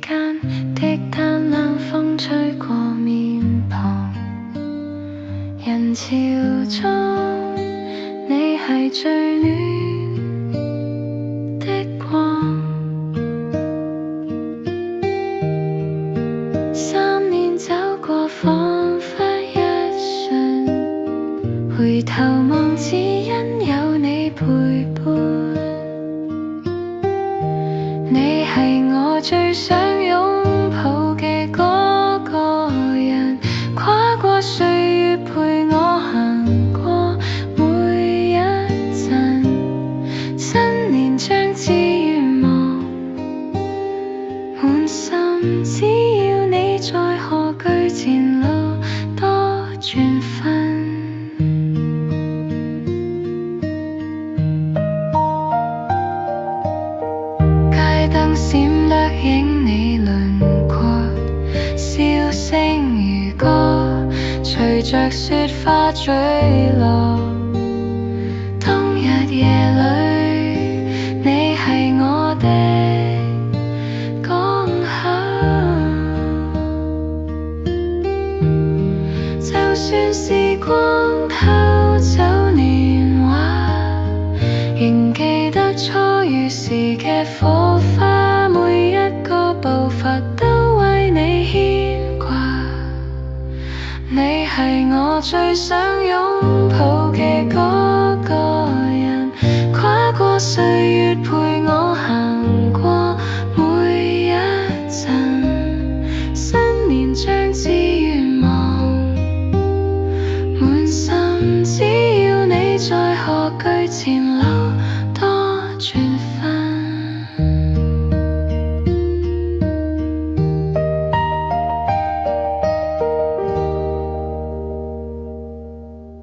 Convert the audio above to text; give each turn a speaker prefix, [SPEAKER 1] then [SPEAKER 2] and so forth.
[SPEAKER 1] 間的單冷風吹過面龐，人潮中你係最暖的光。3年走過，彷彿一瞬，回頭望只因有你陪伴。你係我最想擁抱嘅嗰個人，跨過歲月陪我行過每一陣。新年將至願望滿心，只要你在賀句前路多轉分。街燈閃掠影你輪廓，笑聲如歌，隨着雪花墜落。冬日夜裏，你係我的港口。就算時光偷走年華，仍記得初遇時嘅火花，每一個步伐都為你牽掛。你係我最想擁抱嘅嗰個人，跨過歲月陪我行過每一陣。新年將至，願望滿心，只要你在賀句前路